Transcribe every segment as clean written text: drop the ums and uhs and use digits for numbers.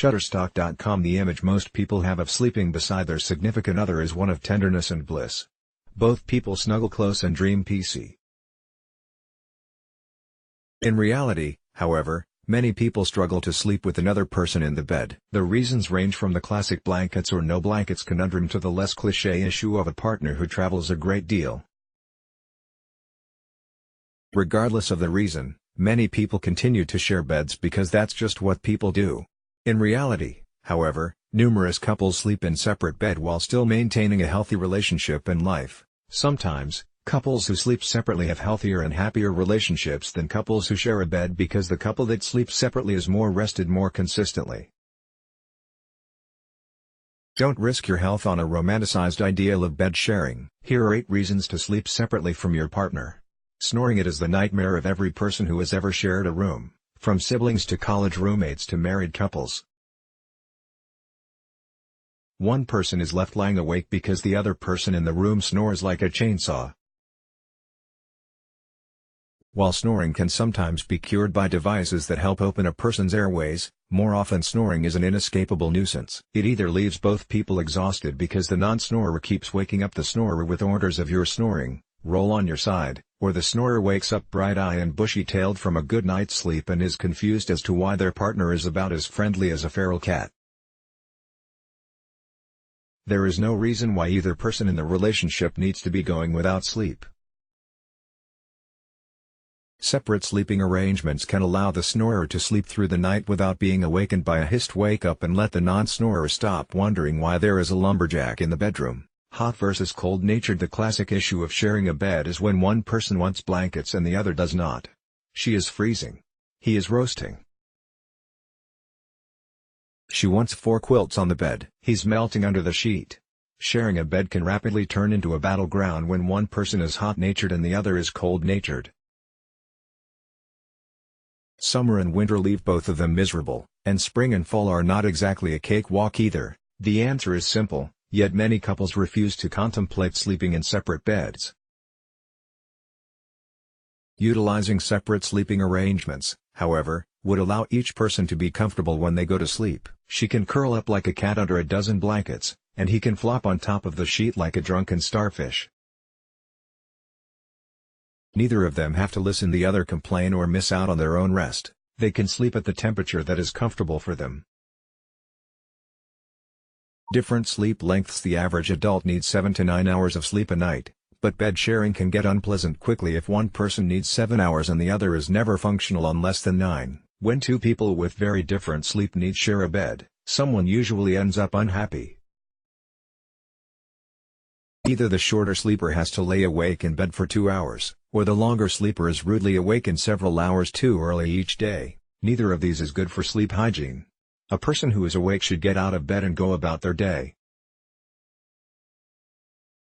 Shutterstock.com. The image most people have of sleeping beside their significant other is one of tenderness and bliss. Both people snuggle close and dream peacefully. In reality, however, many people struggle to sleep with another person in the bed. The reasons range from the classic blankets or no blankets conundrum to the less cliché issue of a partner who travels a great deal. Regardless of the reason, many people continue to share beds because that's just what people do. In reality, however, numerous couples sleep in separate bed while still maintaining a healthy relationship in life. Sometimes, couples who sleep separately have healthier and happier relationships than couples who share a bed because the couple that sleeps separately is more rested more consistently. Don't risk your health on a romanticized ideal of bed sharing. Here are 8 reasons to sleep separately from your partner. Snoring. It is the nightmare of every person who has ever shared a room, from siblings to college roommates to married couples. One person is left lying awake because the other person in the room snores like a chainsaw. While snoring can sometimes be cured by devices that help open a person's airways, more often snoring is an inescapable nuisance. It either leaves both people exhausted because the non-snorer keeps waking up the snorer with orders of "you're snoring, roll on your side," or the snorer wakes up bright-eyed and bushy-tailed from a good night's sleep and is confused as to why their partner is about as friendly as a feral cat. There is no reason why either person in the relationship needs to be going without sleep. Separate sleeping arrangements can allow the snorer to sleep through the night without being awakened by a hissed wake up and let the non-snorer stop wondering why there is a lumberjack in the bedroom. Hot versus cold-natured. The classic issue of sharing a bed is when one person wants blankets and the other does not. She is freezing. He is roasting. She wants 4 quilts on the bed. He's melting under the sheet. Sharing a bed can rapidly turn into a battleground when one person is hot-natured and the other is cold-natured. Summer and winter leave both of them miserable, and spring and fall are not exactly a cakewalk either. The answer is simple, yet many couples refuse to contemplate sleeping in separate beds. Utilizing separate sleeping arrangements, however, would allow each person to be comfortable when they go to sleep. She can curl up like a cat under a dozen blankets, and he can flop on top of the sheet like a drunken starfish. Neither of them have to listen the other complain or miss out on their own rest. They can sleep at the temperature that is comfortable for them. Different sleep lengths. The average adult needs 7 to 9 hours of sleep a night, but bed sharing can get unpleasant quickly if one person needs 7 hours and the other is never functional on less than 9. When two people with very different sleep needs share a bed, someone usually ends up unhappy. Either the shorter sleeper has to lay awake in bed for 2 hours, or the longer sleeper is rudely awakened several hours too early each day. Neither of these is good for sleep hygiene. A person who is awake should get out of bed and go about their day.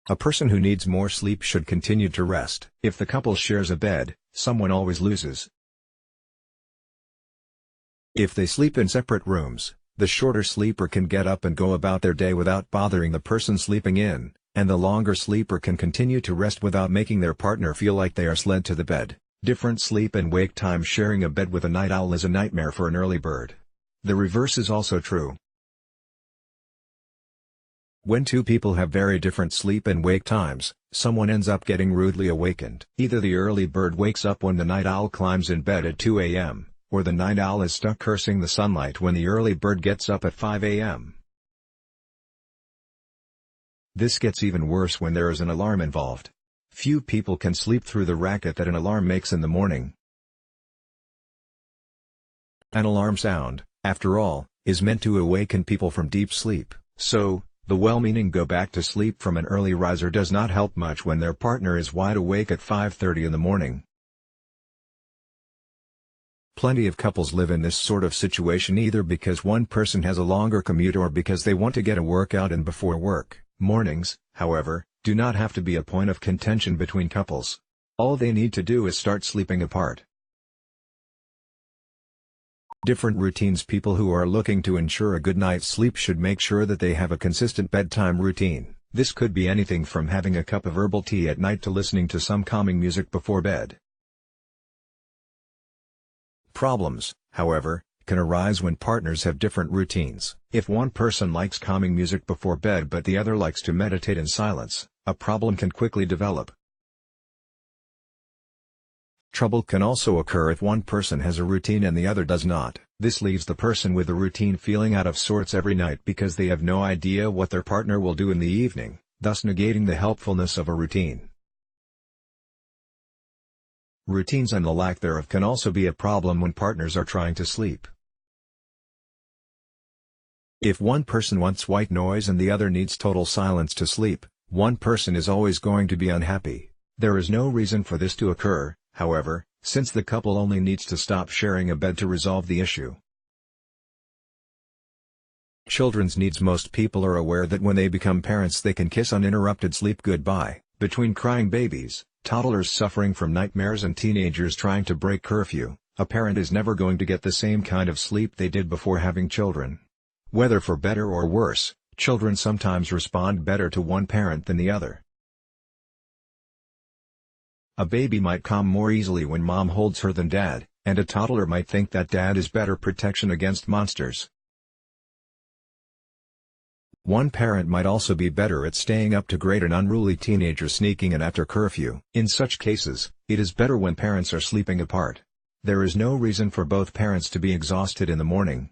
A person who needs more sleep should continue to rest. If the couple shares a bed, someone always loses. If they sleep in separate rooms, the shorter sleeper can get up and go about their day without bothering the person sleeping in, and the longer sleeper can continue to rest without making their partner feel like they are sled to the bed. Different sleep and wake time. Sharing a bed with a night owl is a nightmare for an early bird. The reverse is also true. When two people have very different sleep and wake times, someone ends up getting rudely awakened. Either the early bird wakes up when the night owl climbs in bed at 2 a.m., or the night owl is stuck cursing the sunlight when the early bird gets up at 5 a.m. This gets even worse when there is an alarm involved. Few people can sleep through the racket that an alarm makes in the morning. An alarm sound, after all, is meant to awaken people from deep sleep. So, the well-meaning go back to sleep from an early riser does not help much when their partner is wide awake at 5:30 in the morning. Plenty of couples live in this sort of situation either because one person has a longer commute or because they want to get a workout in before work. Mornings, however, do not have to be a point of contention between couples. All they need to do is start sleeping apart. Different routines. People who are looking to ensure a good night's sleep should make sure that they have a consistent bedtime routine. This could be anything from having a cup of herbal tea at night to listening to some calming music before bed. Problems, however, can arise when partners have different routines. If one person likes calming music before bed but the other likes to meditate in silence, a problem can quickly develop. Trouble can also occur if one person has a routine and the other does not. This leaves the person with the routine feeling out of sorts every night because they have no idea what their partner will do in the evening, thus negating the helpfulness of a routine. Routines and the lack thereof can also be a problem when partners are trying to sleep. If one person wants white noise and the other needs total silence to sleep, one person is always going to be unhappy. There is no reason for this to occur, however, since the couple only needs to stop sharing a bed to resolve the issue. Children's needs. Most people are aware that when they become parents they can kiss uninterrupted sleep goodbye. Between crying babies, toddlers suffering from nightmares and teenagers trying to break curfew, a parent is never going to get the same kind of sleep they did before having children. Whether for better or worse, children sometimes respond better to one parent than the other. A baby might calm more easily when mom holds her than dad, and a toddler might think that dad is better protection against monsters. One parent might also be better at staying up to greet an unruly teenager sneaking in after curfew. In such cases, it is better when parents are sleeping apart. There is no reason for both parents to be exhausted in the morning.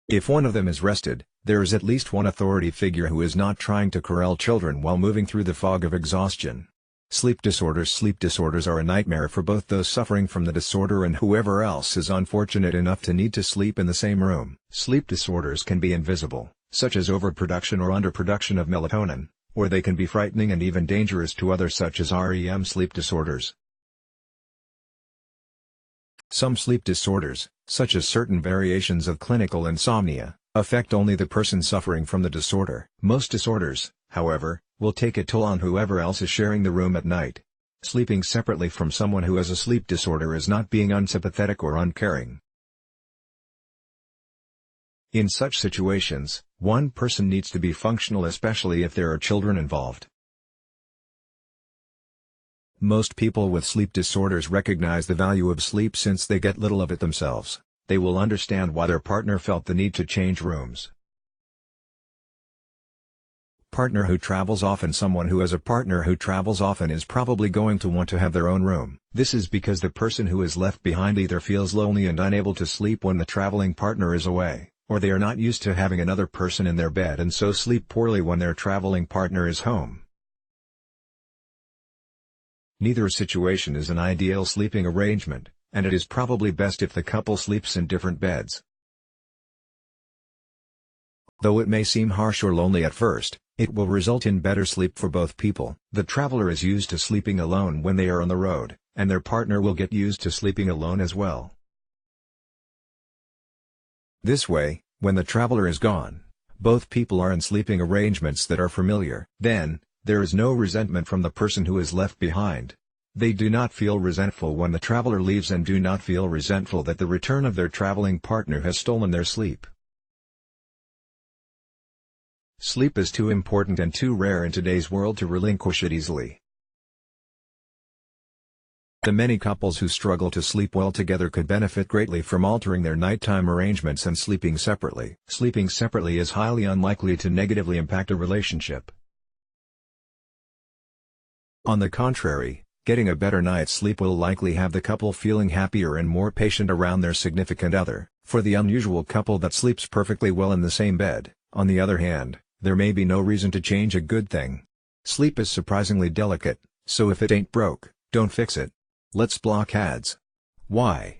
If one of them is rested, there is at least one authority figure who is not trying to corral children while moving through the fog of exhaustion. Sleep disorders. Sleep disorders are a nightmare for both those suffering from the disorder and whoever else is unfortunate enough to need to sleep in the same room. Sleep disorders can be invisible, such as overproduction or underproduction of melatonin, or they can be frightening and even dangerous to others such as REM sleep disorders. Some sleep disorders, such as certain variations of clinical insomnia, affect only the person suffering from the disorder. Most disorders, however, will take a toll on whoever else is sharing the room at night. Sleeping separately from someone who has a sleep disorder is not being unsympathetic or uncaring. In such situations, one person needs to be functional, especially if there are children involved. Most people with sleep disorders recognize the value of sleep since they get little of it themselves. They will understand why their partner felt the need to change rooms. Partner who travels often. Someone who has a partner who travels often is probably going to want to have their own room. This is because the person who is left behind either feels lonely and unable to sleep when the traveling partner is away, or they are not used to having another person in their bed and so sleep poorly when their traveling partner is home. Neither situation is an ideal sleeping arrangement, and it is probably best if the couple sleeps in different beds. Though it may seem harsh or lonely at first, it will result in better sleep for both people. The traveler is used to sleeping alone when they are on the road, and their partner will get used to sleeping alone as well. This way, when the traveler is gone, both people are in sleeping arrangements that are familiar. Then, there is no resentment from the person who is left behind. They do not feel resentful when the traveler leaves and do not feel resentful that the return of their traveling partner has stolen their sleep. Sleep is too important and too rare in today's world to relinquish it easily. The many couples who struggle to sleep well together could benefit greatly from altering their nighttime arrangements and sleeping separately. Sleeping separately is highly unlikely to negatively impact a relationship. On the contrary, getting a better night's sleep will likely have the couple feeling happier and more patient around their significant other. For the unusual couple that sleeps perfectly well in the same bed, on the other hand, there may be no reason to change a good thing. Sleep is surprisingly delicate, so if it ain't broke, don't fix it. Let's block ads. Why?